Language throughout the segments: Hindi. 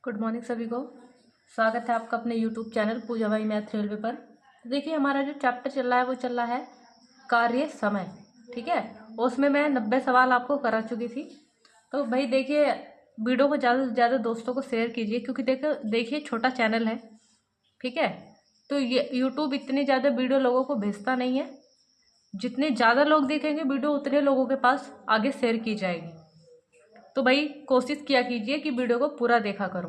गुड मॉर्निंग सभी को। स्वागत है आपका अपने यूट्यूब चैनल पूजा भाई मैथ रेलवे पर। तो देखिए हमारा जो चैप्टर चल रहा है वो चल रहा है कार्य समय। ठीक है, उसमें मैं 90 सवाल आपको करा चुकी थी। तो भाई देखिए वीडियो को ज़्यादा से ज़्यादा दोस्तों को शेयर कीजिए, क्योंकि देखिए छोटा चैनल है। ठीक है, तो ये यूट्यूब इतनी ज़्यादा वीडियो लोगों को भेजता नहीं है। जितने ज़्यादा लोग देखेंगे वीडियो उतने लोगों के पास आगे शेयर की जाएगी। तो भाई कोशिश किया कीजिए कि वीडियो को पूरा देखा करो।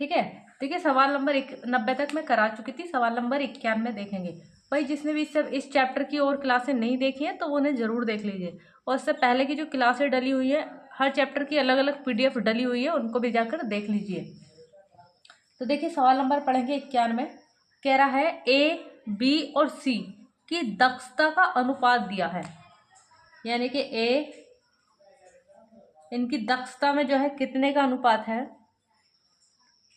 ठीक है, देखिए सवाल नंबर 90 तक मैं करा चुकी थी। सवाल नंबर 91 देखेंगे। भाई जिसने भी इस चैप्टर की और क्लासें नहीं देखी हैं तो वो उन्हें ज़रूर देख लीजिए। और इससे पहले की जो क्लासें डली हुई है, हर चैप्टर की अलग अलग PDF डली हुई है, उनको भी जाकर देख लीजिए। तो देखिए सवाल नंबर पढ़ेंगे 91। कह रहा है A, B और C की दक्षता का अनुपात दिया है, यानी कि इनकी दक्षता में जो है कितने का अनुपात है,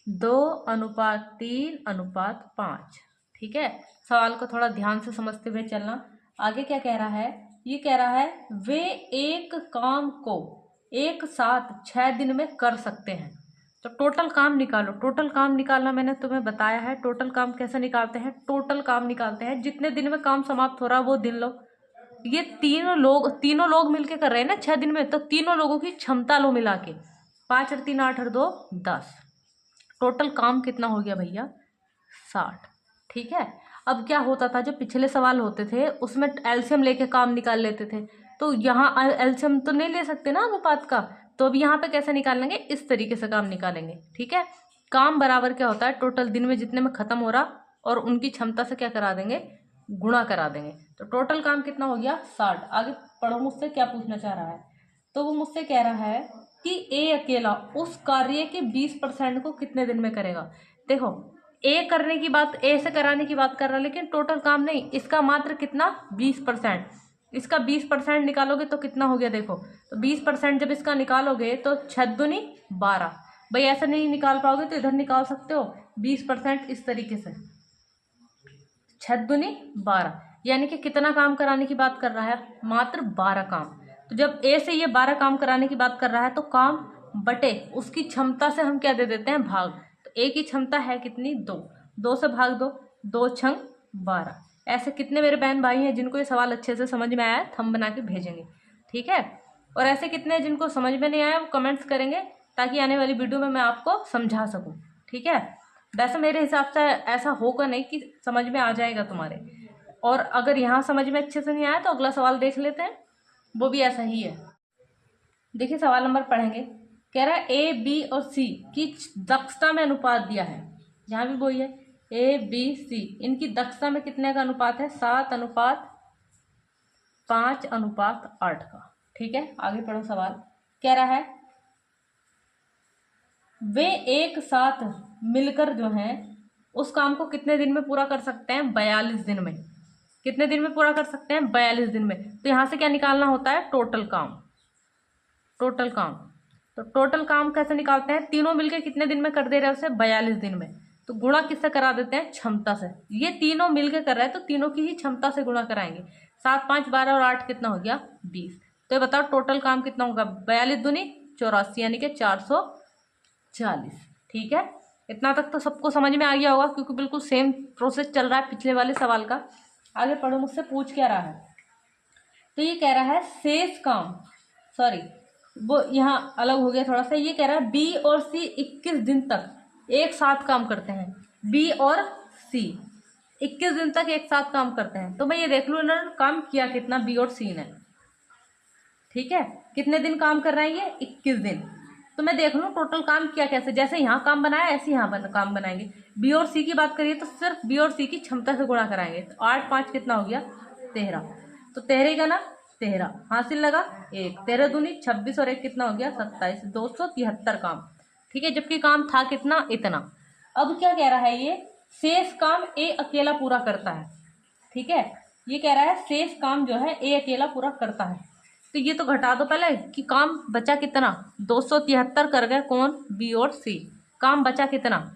2:3:5। ठीक है, सवाल को थोड़ा ध्यान से समझते हुए चलना। आगे क्या कह रहा है, ये कह रहा है वे एक काम को एक साथ 6 दिन में कर सकते हैं। तो टोटल काम निकालो। टोटल काम निकालना मैंने तुम्हें बताया है। टोटल काम कैसे निकालते हैं, टोटल काम निकालते हैं जितने दिन में काम समाप्त हो रहा है वो दिन लो। ये तीनों लोग मिलके कर रहे हैं ना 6 दिन में, तो तीनों लोगों की क्षमता लो मिला के। 5 और 3 8 और 2 10। टोटल काम कितना हो गया भैया, 60। ठीक है, अब क्या होता था, जो पिछले सवाल होते थे उसमें एलसीएम लेके काम निकाल लेते थे। तो यहाँ एलसीएम तो नहीं ले सकते ना अनुपात का, तो अब यहाँ पे कैसे निकालेंगे, इस तरीके से काम निकालेंगे। ठीक है, काम बराबर क्या होता है, टोटल दिन में जितने में खत्म हो रहा और उनकी क्षमता से क्या करा देंगे, गुणा करा देंगे। तो टोटल काम कितना हो गया, 60। आगे पढ़ो मुझसे क्या पूछना चाह रहा है। तो वो मुझसे कह रहा है कि ए अकेला उस कार्य के 20% को कितने दिन में करेगा। देखो ए करने की बात, ए से कराने की बात कर रहा है, लेकिन टोटल काम नहीं, इसका मात्र कितना 20%। इसका 20% निकालोगे तो कितना हो गया, देखो तो 20% जब इसका निकालोगे तो 6 दूनी 12। भाई ऐसा नहीं निकाल पाओगे तो इधर निकाल सकते हो 20% इस तरीके से, 6 दूनी 12, यानी कि कितना काम कराने की बात कर रहा है, मात्र 12 काम। तो जब ए से ये 12 काम कराने की बात कर रहा है तो काम बटे उसकी क्षमता से हम क्या दे देते हैं, भाग। तो ए की क्षमता है कितनी, 2 से भाग दो, 2 छंग 12। ऐसे कितने मेरे बहन भाई हैं जिनको ये सवाल अच्छे से समझ में आया, थंब बना के भेजेंगे। ठीक है, और ऐसे कितने हैं जिनको समझ में नहीं आया वो कमेंट्स करेंगे, ताकि आने वाली वीडियो में मैं आपको समझा सकूं। ठीक है, वैसे मेरे हिसाब से ऐसा होगा नहीं कि समझ में आ जाएगा तुम्हारे। और अगर यहाँ समझ में अच्छे से नहीं आया तो अगला सवाल देख लेते हैं, वो भी ऐसा ही है। देखिए सवाल नंबर पढ़ेंगे। कह रहा है A, B और C की दक्षता में अनुपात दिया है। यहाँ भी वही है, A, B, C इनकी दक्षता में कितने का अनुपात है, 7:5:8 का। ठीक है, आगे पढ़ो सवाल। कह रहा है वे एक साथ मिलकर जो है उस काम को कितने दिन में पूरा कर सकते हैं, 42 दिन में। कितने दिन में पूरा कर सकते हैं, 42 दिन में। तो यहाँ से क्या निकालना होता है, टोटल काम। टोटल काम, तो टोटल काम कैसे निकालते हैं, तीनों मिलकर कितने दिन में कर दे रहे हैं उसे, 42 दिन में। तो गुणा किससे करा देते हैं, क्षमता से। ये तीनों मिलकर कर रहे हैं तो तीनों की ही क्षमता से गुणा कराएंगे। 7, 5, 12 और 8 कितना हो गया, 20। तो ये बताओ टोटल काम कितना होगा, 42 दूनी 84, यानी कि 440। ठीक है, इतना तक तो सबको समझ में आ गया होगा, क्योंकि बिल्कुल सेम प्रोसेस चल रहा है पिछले वाले सवाल का। आगे पढ़ो मुझसे पूछ क्या रहा है। तो ये कह रहा है शेष काम, सॉरी वो यहाँ अलग हो गया थोड़ा सा। ये कह रहा है B और C 21 दिन तक एक साथ काम करते हैं। B और C 21 दिन तक एक साथ काम करते हैं। तो मैं ये देख लूँ इन्होंने काम किया कितना, B और C ने। ठीक है, कितने दिन काम कर रहे हैं ये, 21 दिन। तो मैं देख लूँ टोटल काम किया कैसे, जैसे यहाँ काम बनाया ऐसे यहाँ काम बनाएंगे। B और C की बात करिए तो सिर्फ B और C की क्षमता से गुणा कराएंगे। तो 8, 5 कितना हो गया, 13। तो 13 का ना 13 हासिल लगा 1, 13 दूनी 26 और 1 कितना हो गया, 27, 273 काम। ठीक है, जबकि काम था कितना, इतना। अब क्या कह रहा है, ये शेष काम A अकेला पूरा करता है। ठीक है, ये कह रहा है शेष काम जो है A अकेला पूरा करता है। तो ये तो घटा दो पहले कि काम बचा कितना, 273 कर गए कौन, B और C। काम बचा कितना,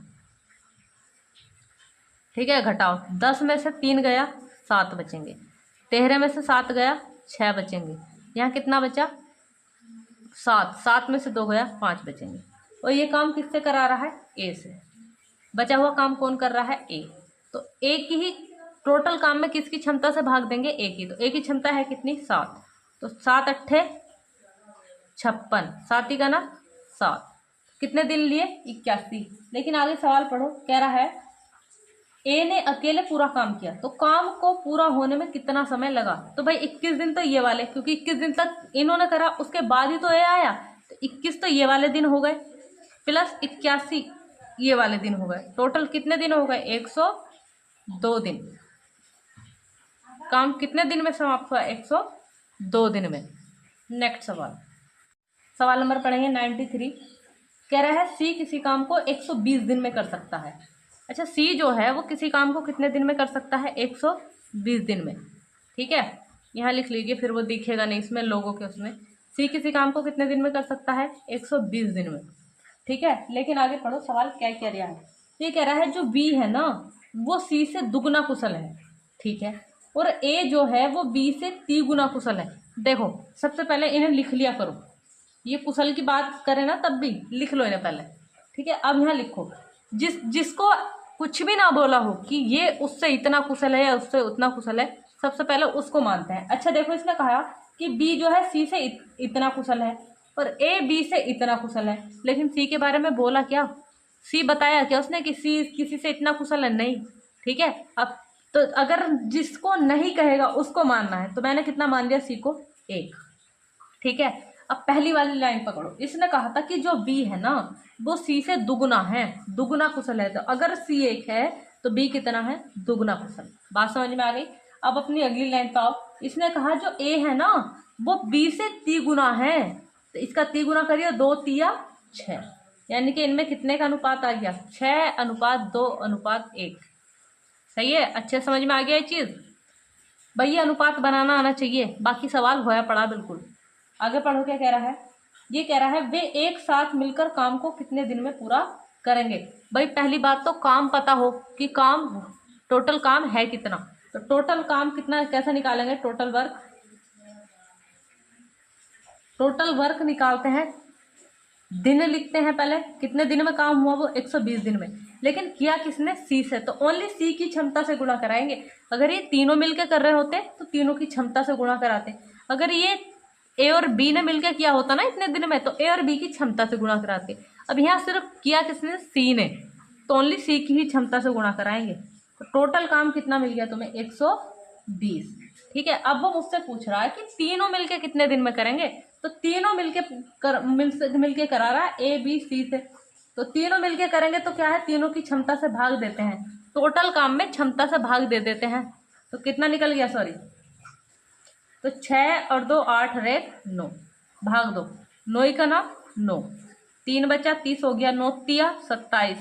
ठीक है घटाओ, 10 में से 3 गया 7 बचेंगे, 13 में से 7 गया 6 बचेंगे, यहाँ कितना बचा 7, 7 में से 2 गया 5 बचेंगे। और ये काम किससे करा रहा है, ए से। बचा हुआ काम कौन कर रहा है, ए। तो ए की ही टोटल काम में किसकी क्षमता से भाग देंगे, ए की। तो ए की क्षमता है कितनी, 7। तो 7 अट्ठे 56, 7 ही का ना 7। कितने दिन लिए, 81। लेकिन आगे सवाल पढ़ो, कह रहा है ए ने अकेले पूरा काम किया, तो काम को पूरा होने में कितना समय लगा। तो भाई 21 दिन तो ये वाले, क्योंकि 21 दिन तक इन्होंने करा, उसके बाद ही तो ए आया, तो 21 तो ये वाले दिन हो गए, प्लस 81 ये वाले दिन हो गए। टोटल कितने दिन हो गए, 102 दिन। काम कितने दिन में समाप्त हुआ, 102 दिन में। नेक्स्ट सवाल नंबर पढ़ेंगे 93। कह रहा है सी किसी काम को 120 दिन में कर सकता है। अच्छा, सी जो है वो किसी काम को कितने दिन में कर सकता है, 120 दिन में। ठीक है, यहाँ लिख लीजिए, फिर वो दिखेगा नहीं इसमें लोगों के उसमें। सी किसी काम को कितने दिन में कर सकता है, 120 दिन में। ठीक है, लेकिन आगे पढ़ो, सवाल क्या कह रहा है। ये कह रहा है जो बी है ना वो सी से दुगना कुशल है। ठीक है, और ए जो है वो बी से 3 गुना कुशल है। देखो, सबसे पहले इन्हें लिख लिया करो, ये कुशल की बात करें ना तब भी लिख लो इन्हें पहले। ठीक है, अब यहाँ लिखो, जिसको कुछ भी ना बोला हो कि ये उससे इतना कुशल है या उससे उतना कुशल है, सबसे पहले उसको मानते हैं। अच्छा देखो, इसने कहा कि बी जो है सी से इतना कुशल है और ए बी से इतना कुशल है, लेकिन सी के बारे में बोला क्या, सी बताया क्या उसने कि सी किसी से इतना कुशल है, नहीं। ठीक है, अब तो अगर जिसको नहीं कहेगा उसको मानना है, तो मैंने कितना मान लिया, सी को 1। ठीक है, अब पहली वाली लाइन पकड़ो, इसने कहा था कि जो बी है ना वो सी से दुगुना है, दुगुना कुशल है। तो अगर सी 1 है तो बी कितना है, दुगुना कुशल। बात समझ में आ गई। अब अपनी अगली लाइन पे आओ, इसने कहा जो ए है ना वो बी से 3 गुना है, तो इसका 3 गुना करिए, 2 तिया 6, यानी कि इनमें कितने का अनुपात आ गया, 6:2:1। सही है, अच्छे समझ में आ गया ये चीज़। भैया अनुपात बनाना आना चाहिए, बाकी सवाल होया पड़ा बिल्कुल। आगे पढ़ो, क्या कह रहा है। ये कह रहा है वे एक साथ मिलकर काम को कितने दिन में पूरा करेंगे। भाई पहली बात तो काम पता हो कि काम टोटल काम है कितना। तो टोटल काम कितना कैसे निकालेंगे, टोटल वर्क निकालते हैं, दिन लिखते हैं पहले, कितने दिन में काम हुआ वो 120 दिन में। लेकिन किया किसने, सी से, तो ओनली सी की क्षमता से गुणा कराएंगे। अगर ये तीनों मिलकर कर रहे होते तो तीनों की क्षमता से गुणा कराते। अगर ये ए और बी ने मिलकर किया होता ना इतने दिन में, तो ए और बी की क्षमता से गुणा कराते। अब यहाँ सिर्फ किया किसने, सी ने, तो ओनली सी की ही क्षमता से गुणा कराएंगे। तो टोटल काम कितना मिल गया तुम्हें, 120। ठीक है, अब वो मुझसे पूछ रहा है कि तीनों मिलके कितने दिन में करेंगे। तो तीनों मिलके करा रहा है ए बी सी से, तो तीनों मिलके करेंगे तो क्या है, तीनों की क्षमता से भाग देते हैं, टोटल काम में क्षमता से भाग दे देते हैं। तो कितना निकल गया, सॉरी, तो 6 और 2 8 रेत 9, भाग दो, 9 का ना 9, 3 बचा, 30 हो गया, 9 तिया 27,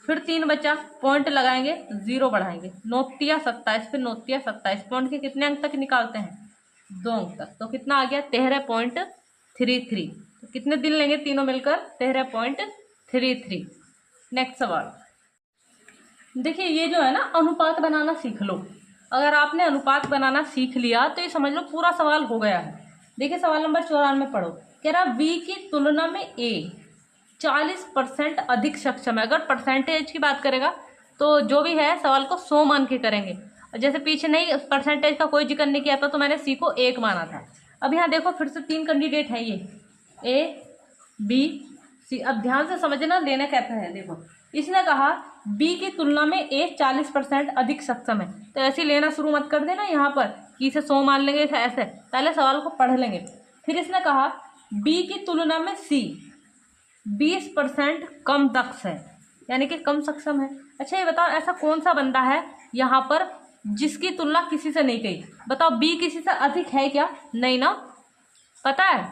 फिर 3 बचा, पॉइंट लगाएंगे, 0 बढ़ाएंगे, 9 तिया 27, फिर 9 तिया 27, पॉइंट के कितने अंक तक निकालते हैं, 2 अंक तक। तो कितना आ गया, 13.33। तो कितने दिन लेंगे तीनों मिलकर, 13.33। नेक्स्ट सवाल देखिए, ये जो है ना अनुपात बनाना सीख लो। अगर आपने अनुपात बनाना सीख लिया तो ये समझ लो पूरा सवाल हो गया है। देखिए सवाल नंबर 94 पढ़ो, कह रहा बी की तुलना में ए 40% अधिक सक्षम है। अगर परसेंटेज की बात करेगा तो जो भी है सवाल को 100 मान के करेंगे। जैसे पीछे नहीं परसेंटेज का कोई जिक्र नहीं किया था तो मैंने सी को 1 माना था। अब यहाँ देखो फिर से 3 कैंडिडेट है, ये ए बी सी। अब ध्यान से समझना, लेना कहता है। देखो इसने कहा बी की तुलना में ए 40% अधिक सक्षम है, तो ऐसे लेना शुरू मत कर देना यहाँ पर कि इसे 100 मान लेंगे, ऐसे पहले सवाल को पढ़ लेंगे। फिर इसने कहा बी की तुलना में सी 20% कम दक्ष है, यानी कि कम सक्षम है। अच्छा ये बताओ ऐसा कौन सा बंदा है यहाँ पर जिसकी तुलना किसी से नहीं की। बताओ बी किसी से अधिक है क्या, नहीं ना, पता है।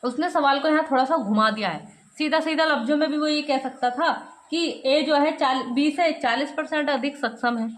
उसने सवाल को यहाँ थोड़ा सा घुमा दिया है, सीधा सीधा लफ्जों में भी वो ये कह सकता था कि ए जो है बी से 40% अधिक सक्षम है,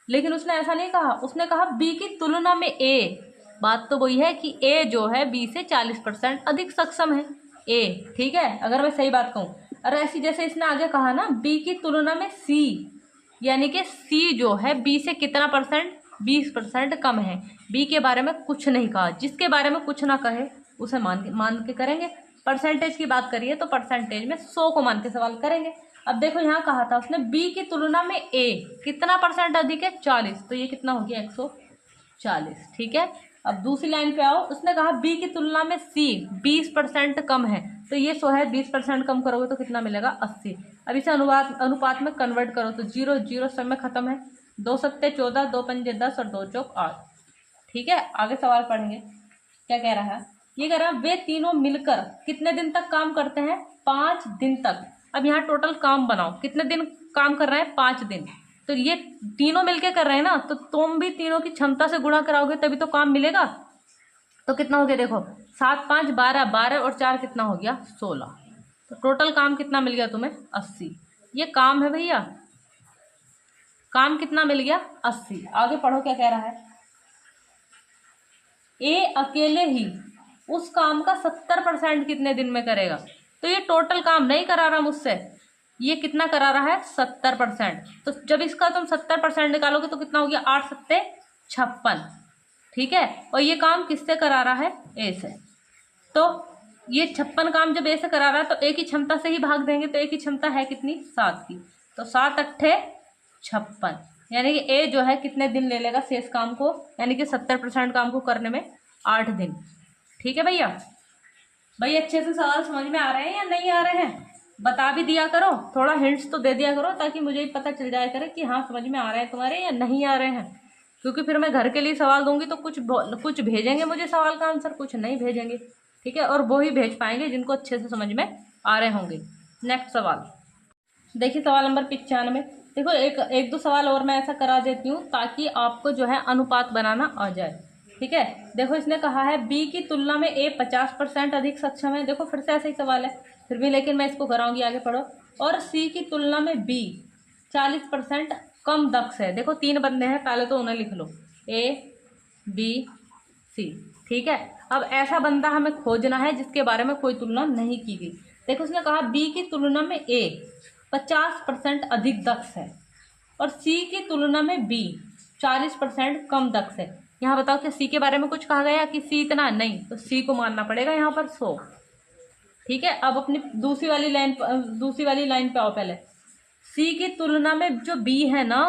लेकिन उसने ऐसा नहीं कहा। उसने कहा बी की तुलना में ए। बात तो वही है कि ए जो है बी से 40% अधिक सक्षम है, ए। ठीक है, अगर मैं सही बात कहूँ। और ऐसी जैसे इसने आगे कहा ना बी की तुलना में सी, यानी कि सी जो है बी से कितना परसेंट, 20% कम है। बी के बारे में कुछ नहीं कहा, जिसके बारे में कुछ ना कहे उसे मान के करेंगे। परसेंटेज की बात करिए तो परसेंटेज में 100 को मान के सवाल करेंगे। अब देखो यहाँ कहा था उसने बी की तुलना में ए कितना परसेंट अधिक है, 40, तो ये कितना हो गया 140। ठीक है, अब दूसरी लाइन पे आओ, उसने कहा बी की तुलना में सी 20% कम है, तो ये 100 है, 20% कम करोगे तो कितना मिलेगा 80। अब इसे अनुपात में कन्वर्ट करो तो 0 0 सब में खत्म है, 2 सत्ते 14, 2 पंजे 10 और 2 चौक 8। ठीक है, आगे सवाल पढ़ेंगे क्या कह रहा है। ये कह रहा है वे तीनों मिलकर कितने दिन तक काम करते हैं, 5 दिन तक। अब यहाँ टोटल काम बनाओ, कितने दिन काम कर रहे हैं, 5 दिन। तो ये तीनों मिलके कर रहे हैं ना, तो तुम भी तीनों की क्षमता से गुणा कराओगे तभी तो काम मिलेगा। तो कितना हो गया देखो, 7 5 12, 12 और 4 कितना हो गया 16। तो टोटल काम कितना मिल गया तुम्हें 80। ये काम है भैया, काम कितना मिल गया 80। आगे पढ़ो क्या कह रहा है। ए अकेले ही उस काम का 70% कितने दिन में करेगा। तो ये टोटल काम नहीं करा रहा मुझसे, ये कितना करा रहा है 70%। तो जब इसका तुम 70% निकालोगे तो कितना हो गया 8 सत्ते 56। ठीक है, और ये काम किससे करा रहा है, ए से। तो ये 56 काम जब ए से करा रहा है तो ए की क्षमता से ही भाग देंगे, तो ए की क्षमता है कितनी 7 की, तो 7 अट्ठे 56, यानी कि ए जो है कितने दिन ले लेगा शेष काम को, यानी कि 70% काम को करने में 8 दिन। ठीक है भैया, भाई अच्छे से सवाल समझ में आ रहे हैं या नहीं आ रहे हैं, बता भी दिया करो, थोड़ा हिंट्स तो दे दिया करो ताकि मुझे भी पता चल जाए करे कि हाँ समझ में आ रहे हैं तुम्हारे या नहीं आ रहे हैं। क्योंकि फिर मैं घर के लिए सवाल दूंगी तो कुछ भेजेंगे मुझे सवाल का आंसर, कुछ नहीं भेजेंगे। ठीक है, और वो ही भेज पाएंगे जिनको अच्छे से समझ में आ रहे होंगे। नेक्स्ट सवाल देखिए, सवाल नंबर 95। देखो एक दो सवाल और मैं ऐसा करा देती हूँ ताकि आपको जो है अनुपात बनाना आ जाए। ठीक है, देखो इसने कहा है बी की तुलना में ए 50% अधिक सक्षम है। देखो फिर से ऐसा ही सवाल है फिर भी, लेकिन मैं इसको कराऊंगी, आगे पढ़ो। और सी की तुलना में बी 40% कम दक्ष है। देखो 3 बंदे हैं, पहले तो उन्हें लिख लो, ए बी सी। ठीक है, अब ऐसा बंदा हमें खोजना है जिसके बारे में कोई तुलना नहीं की गई। देखो उसने कहा बी की तुलना में ए 50% अधिक दक्ष है और सी की तुलना में बी 40% कम दक्ष है। यहाँ बताओ क्या सी के बारे में कुछ कहा गया कि सी इतना, नहीं, तो सी को मानना पड़ेगा यहाँ पर 100। ठीक है, अब अपनी दूसरी वाली लाइन पे आओ। पहले सी की तुलना में जो बी है ना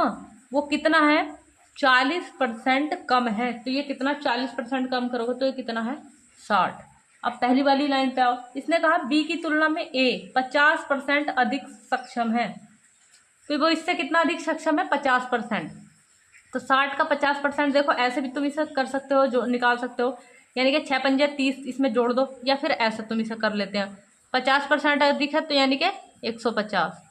वो कितना है 40% कम है, तो ये कितना 40% कम करोगे तो ये कितना है 60। अब पहली वाली लाइन पे आओ, इसने कहा बी की तुलना में ए 50% अधिक सक्षम है, तो वो इससे कितना अधिक सक्षम है 50%। तो 60 का 50% देखो ऐसे भी तुम इसे कर सकते हो, जो निकाल सकते हो, यानी कि 6 पंजे 30 इसमें जोड़ दो, या फिर ऐसे तुम इसे कर लेते हैं 50% अधिक है तो यानी कि 150,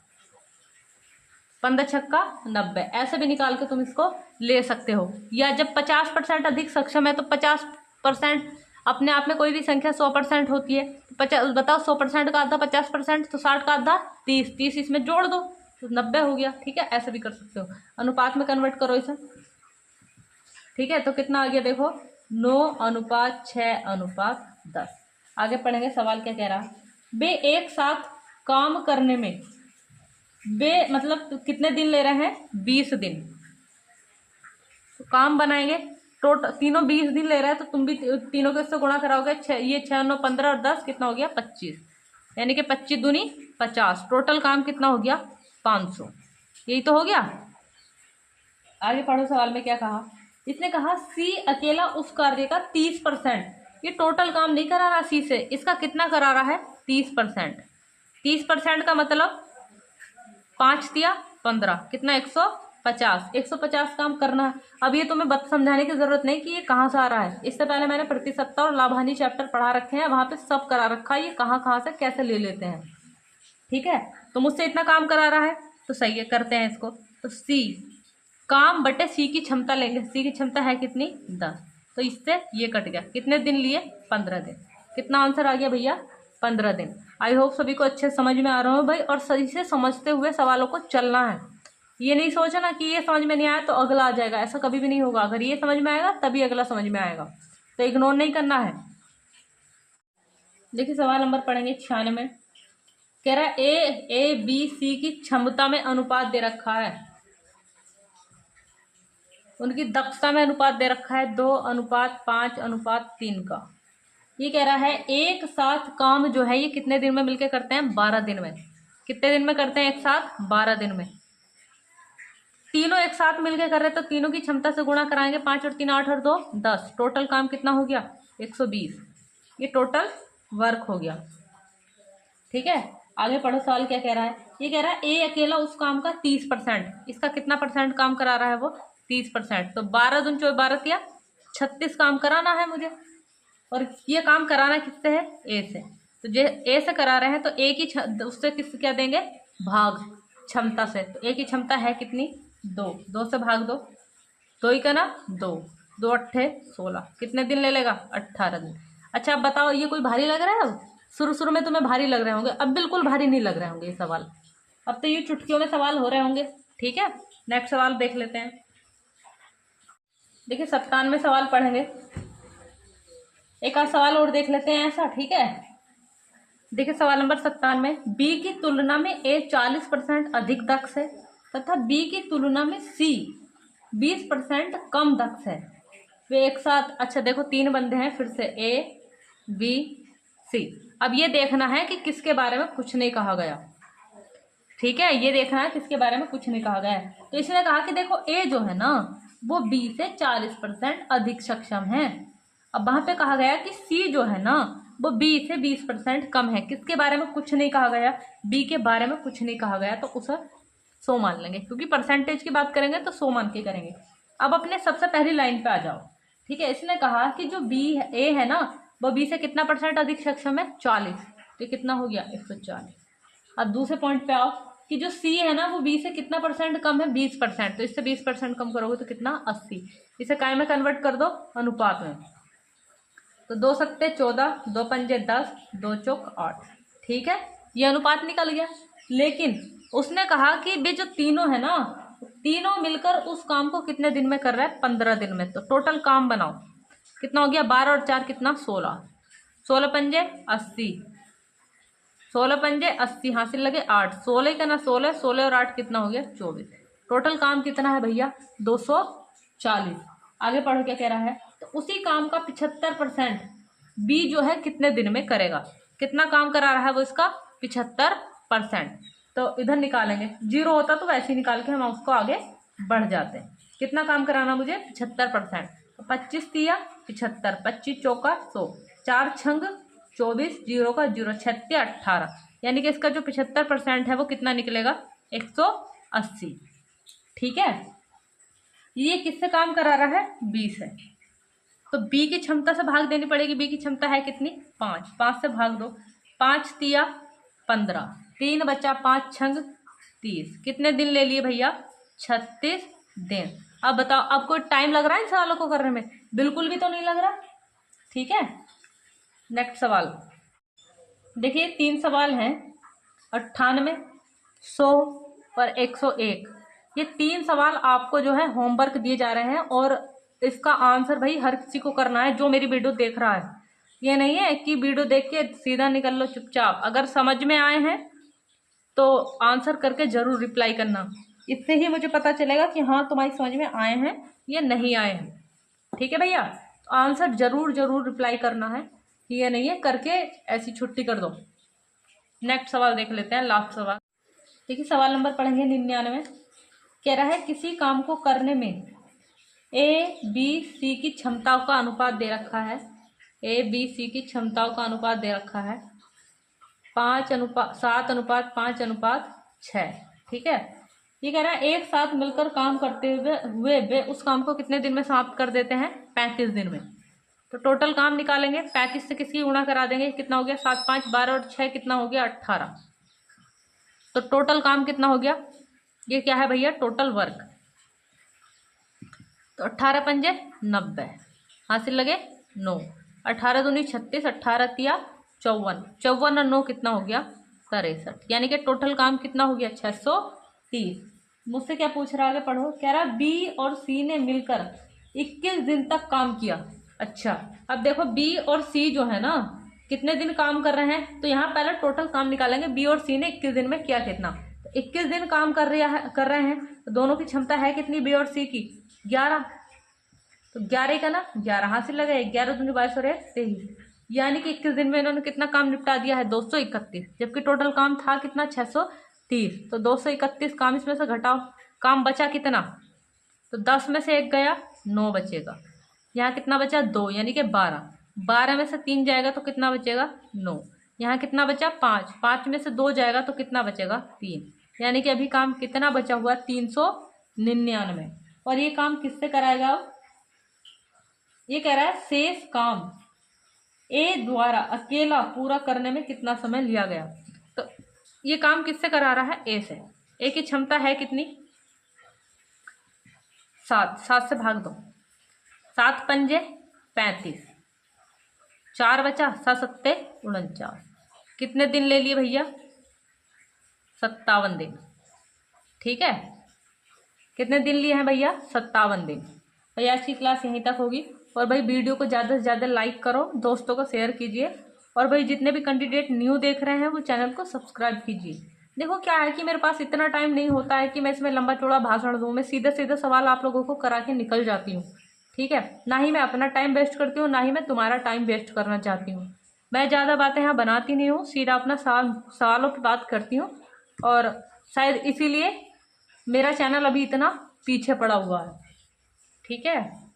15 छक्का 90, ऐसे भी निकाल के तुम इसको ले सकते हो। या जब 50% अधिक सक्षम है तो 50% अपने आप में कोई भी संख्या 100% होती है, 50 बताओ 100% का आधा 50%, तो 60 का आधा 30, 30 इसमें जोड़ दो तो 90 हो गया। ठीक है, ऐसे भी कर सकते हो, अनुपात में कन्वर्ट करो इसे। ठीक है, तो कितना आ गया देखो 9:6:10। आगे पढ़ेंगे, सवाल क्या कह रहा है। वे एक साथ काम करने में मतलब कितने दिन ले रहे हैं 20 दिन। तो काम बनाएंगे, टोटल तीनों 20 दिन ले रहे हैं, तो तुम भी तीनों के उससे गुणा कराओगे, ये 6 9 15 और 10 कितना हो गया 25, यानी कि 25 दूनी 50। टोटल काम कितना हो गया 500। यही तो हो गया। आगे पढ़ो, सवाल में क्या कहा। इसने कहा सी अकेला उस कार्य का 30%, ये टोटल काम नहीं करा रहा सी से, इसका कितना करा रहा है 30%। 30% का मतलब 5 दिया 15, कितना 150, 150 काम करना है। अब ये तुम्हें समझाने की जरूरत नहीं कि ये कहाँ से आ रहा है, इससे पहले मैंने प्रतिशतता और लाभानी चैप्टर पढ़ा रखे हैं, वहां पे सब करा रखा है ये कहाँ कहाँ से कैसे ले लेते हैं। ठीक है, तो मुझसे इतना काम करा रहा है तो सही है, करते हैं इसको। तो सी काम बटे सी की क्षमता लेंगे, सी की क्षमता है कितनी 10, तो इससे ये कट गया, कितने दिन लिए 15 दिन। कितना आंसर आ गया भैया 15 दिन। आई होप सभी को अच्छे समझ में आ रहा हो भाई, और सही से समझते हुए सवालों को चलना है। ये नहीं सोचना कि ये समझ में नहीं आया तो अगला आ जाएगा, ऐसा कभी भी नहीं होगा। अगर ये समझ में आएगा तभी अगला समझ में आएगा, तो इग्नोर नहीं करना है। देखिए सवाल नंबर पढ़ेंगे 96 में, कह रहा है ए बी सी की क्षमता में अनुपात दे रखा है, उनकी दक्षता में अनुपात दे रखा है 2:5:3 का। ये कह रहा है एक साथ काम जो है ये कितने दिन में मिलके करते हैं, 12 दिन में। कितने दिन में करते हैं एक साथ, 12 दिन में। तीनों एक साथ मिलके कर रहे हैं तो तीनों की क्षमता से गुणा कराएंगे, 5 और 3 8 और 2 10, टोटल काम कितना हो गया, 120। ये टोटल वर्क हो गया। ठीक है, आगे पढ़ो, सवाल क्या कह रहा है। ये कह रहा है ए अकेला उस काम का 30%, इसका कितना परसेंट काम करा रहा है वो, 30%। तो 12 दूनी 12 या 36 काम कराना है मुझे, और ये काम कराना किससे है, ए से। तो जो ए से करा रहे हैं तो ए की उससे किस क्या देंगे, भाग क्षमता से। तो ए की क्षमता है कितनी, 2, 2 से भाग दो, 2 ही का ना 2, 2 अट्ठे 16, कितने दिन ले लेगा, 18 दिन। अच्छा अब बताओ, ये कोई भारी लग रहा है, अब शुरू शुरू में तुम्हें भारी लग रहे होंगे, अब बिल्कुल भारी नहीं लग रहे होंगे ये सवाल, अब तो ये चुटकियों में सवाल हो रहे होंगे। ठीक है, नेक्स्ट सवाल देख लेते हैं। देखिए 97 सवाल पढ़ेंगे, एक आध सवाल और देख लेते हैं ऐसा। ठीक है, देखिए सवाल नंबर 97, बी की तुलना में ए 40% अधिक दक्ष है तथा बी की तुलना में सी 20% कम दक्ष है, वे एक साथ। अच्छा देखो 3 बंदे हैं, फिर से ए बी सी। अब ये देखना है कि किसके बारे में कुछ नहीं कहा गया। ठीक है, ये देखना है किसके बारे में कुछ नहीं कहा गया है। तो इसने कहा कि देखो ए जो है ना वो बी से 40% अधिक सक्षम है। अब वहां पे कहा गया कि सी जो है ना वो बी से 20% कम है, किसके बारे में कुछ नहीं कहा गया, बी के बारे में कुछ नहीं कहा गया, तो उसे 100 मान लेंगे, क्योंकि परसेंटेज की बात करेंगे तो 100 मान के करेंगे। अब अपने सबसे पहली लाइन पे आ जाओ। ठीक है, इसने कहा कि जो बी ए है ना वो बी से कितना परसेंट अधिक सक्षम है, 40, तो कितना हो गया 140। अब दूसरे पॉइंट पे आओ कि जो सी है ना वो बी से कितना परसेंट कम है, 20%, तो इससे 20% कम करोगे तो कितना, 80। इसे काय में कन्वर्ट कर दो, अनुपात में। तो 2 सत्ते 14, 2 पंजे 10, 2 चौक 8। ठीक है, ये अनुपात निकल गया। लेकिन उसने कहा कि वे जो तीनों है ना तीनों मिलकर उस काम को कितने दिन में कर रहा है, 15 दिन में। तो टोटल काम बनाओ, कितना हो गया, 12 और 4 कितना, 16, 16 पंजे 80, 16 पंजे 80, हासिल लगे 8, 16 का ना 16, 16 और 8 कितना हो गया, 24। टोटल काम कितना है भैया, 240। आगे पढ़ो क्या कह रहा है। तो उसी काम का 75% बी जो है कितने दिन में करेगा, कितना काम करा रहा है वो, इसका 75%। तो इधर निकालेंगे, 0 होता तो वैसे ही निकाल के हम उसको आगे बढ़ जाते हैं। कितना काम कराना मुझे, 75%। तो 25 दिया 75, 25 चौका 100, 4 छंग 24, 0 का 0, 36 18, यानी कि इसका जो 75% है वो कितना निकलेगा, 180। ठीक है, ये किससे काम करा रहा है, बी से। तो बी की क्षमता से भाग देनी पड़ेगी, बी की क्षमता है कितनी, 5, 5 से भाग दो, 5 तिया 15, 3 बचा 5 छंग 30, कितने दिन ले लिए भैया, 36 दिन। अब बताओ, अब कोई टाइम लग रहा है इन सवालों को करने में, बिल्कुल भी तो नहीं लग रहा। ठीक है, नेक्स्ट सवाल देखिए, 3 सवाल हैं, 98, 100 और 101। ये 3 सवाल आपको जो है होमवर्क दिए जा रहे हैं और इसका आंसर भाई हर किसी को करना है जो मेरी वीडियो देख रहा है। ये नहीं है कि वीडियो देख के सीधा निकल लो चुपचाप, अगर समझ में आए हैं तो आंसर करके जरूर रिप्लाई करना, इससे ही मुझे पता चलेगा कि हाँ तुम्हारी समझ में आए हैं या नहीं आए हैं। ठीक है भैया, तो आंसर जरूर जरूर रिप्लाई करना है, ये नहीं है करके ऐसी छुट्टी कर दो। नेक्स्ट सवाल देख लेते हैं, लास्ट सवाल। देखिए सवाल नंबर पढ़ेंगे 99, कह रहा है किसी काम को करने में ए बी सी की क्षमताओं का अनुपात दे रखा है, ए बी सी की क्षमताओं का अनुपात दे रखा है 5:7:5:6। ठीक है, ये कह रहा है एक साथ मिलकर काम करते हुए वे उस काम को कितने दिन में समाप्त कर देते हैं, 35 दिन में। तो टोटल काम निकालेंगे, 35 से किसकी गुणा करा देंगे, कितना हो गया, 7 5 12 और 6 कितना हो गया, 18। तो टोटल काम कितना हो गया, ये क्या है भैया, टोटल वर्क। तो 18 पंजे 90, हासिल लगे 9, 18 दूनी 36, 18 तिया 54, 54 और 9 कितना हो गया, 63, यानी कि टोटल काम कितना हो गया, 630। मुझसे क्या पूछ रहा है, आगे पढ़ो। कह रहा बी और सी ने मिलकर 21 दिन तक काम किया। अच्छा अब देखो बी और सी जो है ना कितने दिन काम कर रहे हैं, तो यहाँ पहले टोटल काम निकालेंगे, बी और सी ने 21 दिन में किया कितना, तो 21 दिन काम कर रहे हैं, तो दोनों की क्षमता है कितनी, बी और सी की 11। तो 11 का ना 11, हासिल लगे 11 दूनी 22 और 1 23, यानी कि 21 दिन में इन्होंने कितना काम निपटा दिया है, 231, जबकि टोटल काम था कितना, 630। तो 231 काम इसमें से घटाओ, काम बचा कितना, तो 10 में से 1 गया, 9 बचेगा। यहाँ कितना बचा, 2, यानी कि 12। 12 में से 3 जाएगा तो कितना बचेगा, 9। यहाँ कितना बचा, 5। 5 में से 2 जाएगा तो कितना बचेगा, 3। यानी कि अभी काम कितना बचा हुआ, 399। और ये काम किससे कराएगा अब, ये कह रहा है शेष काम ए द्वारा अकेला पूरा करने में कितना समय लिया गया। तो ये काम किससे करा रहा है, ए से। ए की क्षमता है कितनी, 7। 7 से भाग दो, 7 पंजे 35, 4 बचा, 7 सत्ते 49। कितने दिन ले लिए भैया, 57 दिन। ठीक है, कितने दिन लिए हैं भैया, 57 दिन। भैया आज की क्लास यहीं तक होगी। और भाई वीडियो को ज़्यादा से ज़्यादा लाइक करो, दोस्तों को शेयर कीजिए। और भाई जितने भी कैंडिडेट न्यू देख रहे हैं वो चैनल को सब्सक्राइब कीजिए। देखो क्या है कि मेरे पास इतना टाइम नहीं होता है कि मैं इसमें लंबा चौड़ा भाषण दूँ। मैं सीधे सीधे सवाल आप लोगों को करा के निकल जाती हूँ। ठीक है, ना ही मैं अपना टाइम वेस्ट करती हूँ, ना ही मैं तुम्हारा टाइम वेस्ट करना चाहती हूँ। मैं ज़्यादा बातें यहाँ बनाती नहीं हूँ, सीधा अपना सवालों पर बात करती हूँ। और शायद इसीलिए मेरा चैनल अभी इतना पीछे पड़ा हुआ है। ठीक है।